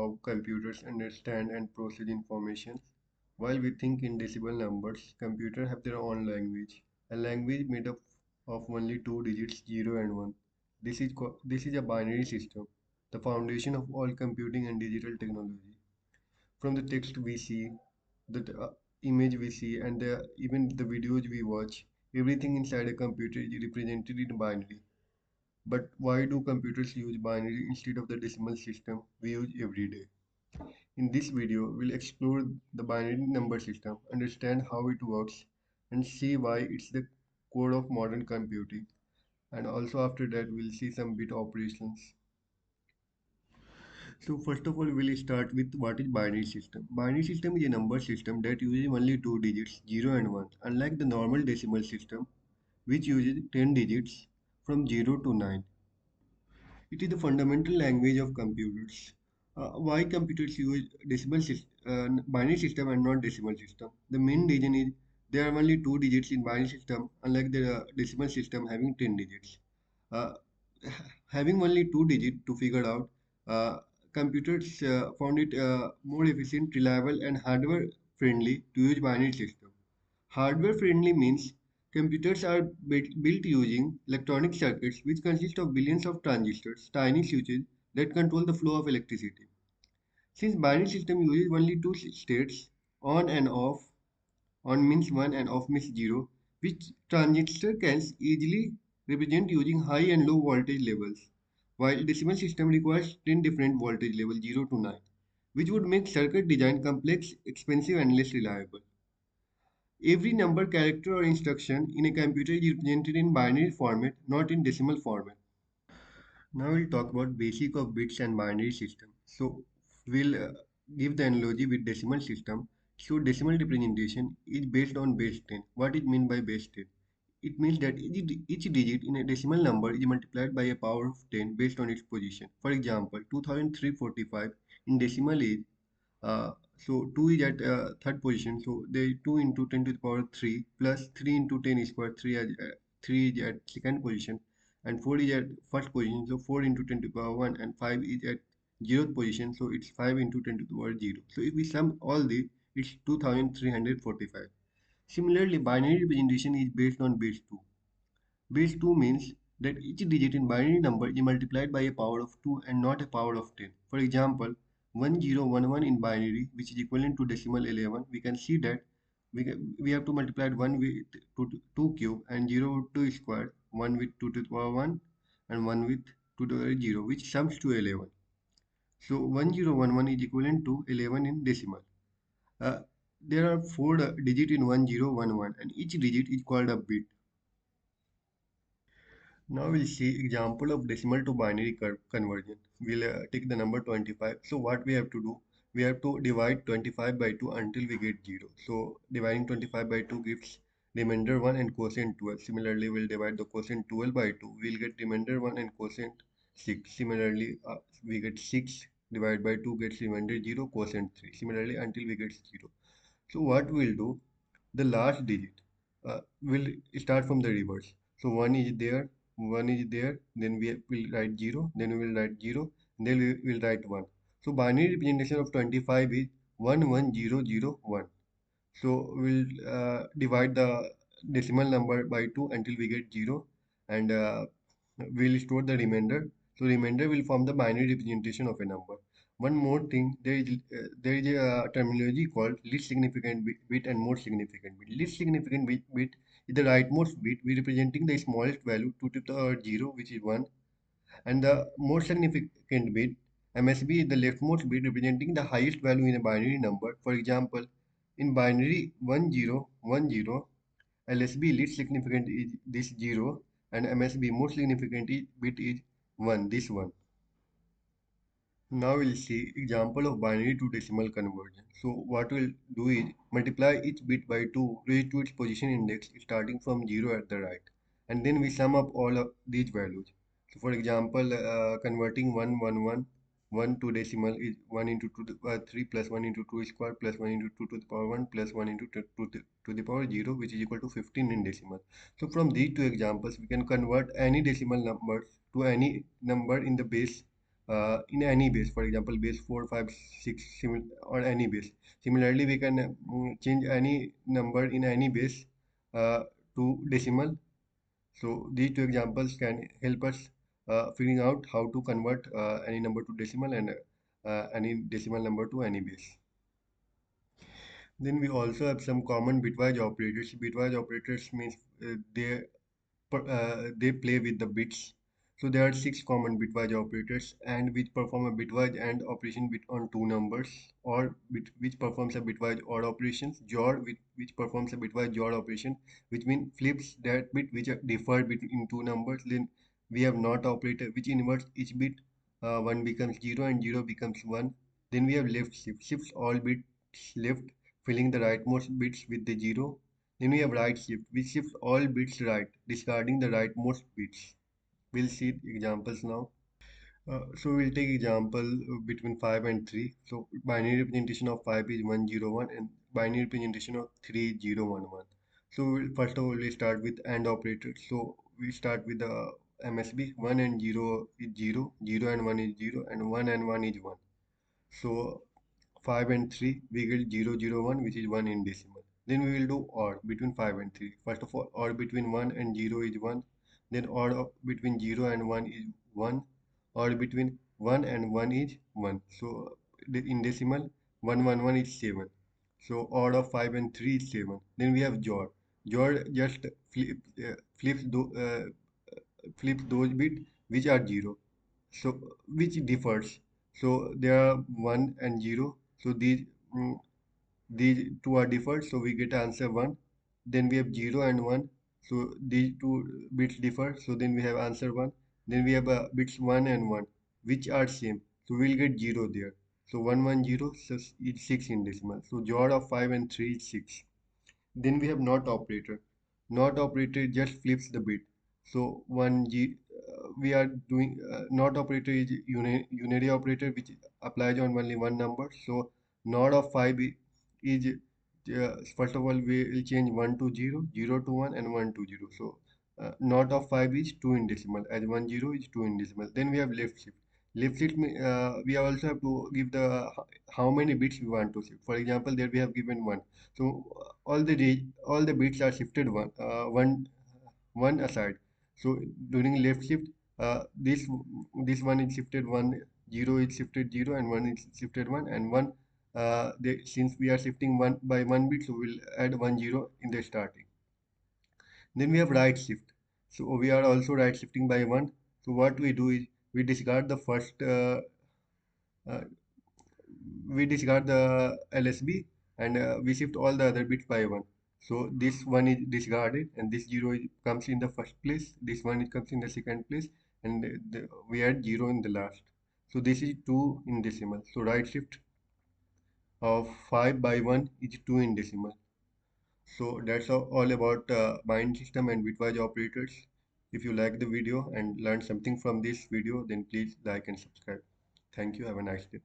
how computers understand and process information. While we think in decimal numbers, computers have their own language, a language made up of only two digits, 0 and 1. This is a binary system, the foundation of all computing and digital technology. From the text we see, the image we see, and even the videos we watch, everything inside a computer is represented in binary. But why do computers use binary instead of the decimal system we use every day? In this video, we'll explore the binary number system, understand how it works, and see why it's the core of modern computing. And also after that, we'll see some bit operations. So first of all, we'll start with what is binary system. Binary system is a number system that uses only two digits, 0 and 1, unlike the normal decimal system, which uses 10 digits from 0 to 9. It is the fundamental language of computers. Why computers use binary system and not decimal system? The main reason is there are only two digits in binary system, unlike the decimal system having 10 digits. Uh, Having only two digits to figure out, computers found it more efficient, reliable, and hardware friendly to use binary system. Hardware friendly means computers are built using electronic circuits which consist of billions of transistors, tiny switches that control the flow of electricity. Since binary system uses only two states, on and off, on means 1 and off means 0, which transistor can easily represent using high and low voltage levels, while decimal system requires 10 different voltage levels 0 to 9, which would make circuit design complex, expensive and less reliable. Every number, character, or instruction in a computer is represented in binary format, not in decimal format. Now we'll talk about basic of bits and binary system. So we'll give the analogy with decimal system. So decimal representation is based on base 10. What it mean by base 10? It means that each digit in a decimal number is multiplied by a power of 10 based on its position. For example, 2345 in decimal is so 2 is at third position. So the 2 into 10 to the power 3 plus 3 into 10 is square 3 is at second position and 4 is at first position. So 4 into 10 to the power 1 and 5 is at zeroth position. So it's 5 into 10 to the power 0. So if we sum all these, it's 2345. Similarly, binary representation is based on base 2. Base 2 means that each digit in binary number is multiplied by a power of 2 and not a power of 10. For example, 1011 in binary, which is equivalent to decimal 11, we can see that we have to multiply 1 with 2 cube and 0 with 2 square, 1 with 2 to the power 1 and 1 with 2 to the power 0, which sums to 11. So 1011 is equivalent to 11 in decimal. Uh, there are 4 digits in 1011 and each digit is called a bit. Now we'll see example of decimal to binary conversion. We'll take the number 25. So what we have to do? We have to divide 25 by 2 until we get 0. So dividing 25 by 2 gives remainder 1 and quotient 12. Similarly, we'll divide the quotient 12 by 2. We'll get remainder 1 and quotient 6. Similarly, we get 6 divided by 2 gets remainder 0, quotient 3. Similarly, until we get 0. So what we'll do? The last digit will start from the reverse. So 1 is there, then we will write 0, then we will write 0, then we will write 1. So binary representation of 25 is 11001. So we'll divide the decimal number by 2 until we get 0 and we'll store the remainder. So remainder will form the binary representation of a number. One more thing, there is a terminology called least significant bit and most significant bit. Least significant bit is the rightmost bit, we representing the smallest value 2 to the power 0, which is 1, and the most significant bit MSB is the leftmost bit representing the highest value in a binary number. For example, in binary 1010, LSB least significant is this 0 and MSB most significant bit is 1, this one. Now we'll see example of binary to decimal conversion. So what we'll do is multiply each bit by 2 raised to its position index starting from 0 at the right. And then we sum up all of these values. So for example, converting 1 to decimal is 1 into 2 to the power 3 plus 1 into 2 square plus 1 into 2 to the power 1 plus 1 into 2 to the power 0, which is equal to 15 in decimal. So from these two examples, we can convert any decimal numbers to any number in the base in any base, for example, base 4, 5, 6, or any base. Similarly, we can change any number in any base uh, to decimal. So these two examples can help us figuring out how to convert any number to decimal and any decimal number to any base. Then we also have some common bitwise operators. Bitwise operators means they play with the bits. So there are six common bitwise operators and which perform a bitwise AND operation on two numbers, or which performs a bitwise OR operations, JOR which performs a bitwise JOR operation, which means flips that bit which are differed between two numbers. Then we have NOT operator which inverts each bit. One becomes 0 and 0 becomes 1. Then we have left shift, shifts all bits left, filling the rightmost bits with the 0. Then we have right shift, which shifts all bits right, discarding the rightmost bits. We'll see examples now. So we'll take example between 5 and 3. So binary representation of 5 is 101 and binary representation of 3 is 011. So first of all we start with AND operator. So we start with the MSB. 1 and 0 is 0, 0 and 1 is 0, and 1 and 1 is 1. So 5 and 3 we get 001, which is 1 in decimal. Then we will do OR between 5 and 3. First of all, OR between 1 and 0 is 1. Then OR between 0 and 1 is 1. OR between 1 and 1 is 1. So in decimal, 111 is 7. So OR of 5 and 3 is 7. Then we have JOR. JOR just flips, flips those bits which are 0. So which differs. So there are 1 and 0. So these two are differed, so we get answer 1. Then we have 0 and 1. So these two bits differ, so then we have answer 1. Then we have bits 1 and 1, which are same. So we'll get 0 there. So 110, so it's 6 in decimal. So JOR of 5 and 3 is 6. Then we have NOT operator. NOT operator just flips the bit. So we are doing NOT operator is unary operator which applies on only one number. So NOT of 5 is first of all we will change 1 to 0, 0 to 1, and 1 to 0. So NOT of 5 is 2 in decimal, as 10 is 2 in decimal. Then we have left shift. Left shift we also have to give the how many bits we want to shift. For example, there we have given 1. So all the bits are shifted one aside. So during left shift, this one is shifted 1, 0 is shifted 0, and 1 is shifted 1, and 1. Since we are shifting one by one bit, so we'll add 10 in the starting. Then we have right shift. So we are also right shifting by 1. So what we do is we discard the first uh, we discard the LSB, and we shift all the other bits by 1. So this one is discarded and this 0 comes in the first place, this one it comes in the second place, and we add 0 in the last. So this is 2 in decimal. So right shift of 5 by 1 is 2 in decimal. So that's all about binary system and bitwise operators. If you like the video and learned something from this video, then please like and subscribe. Thank you. Have a nice day.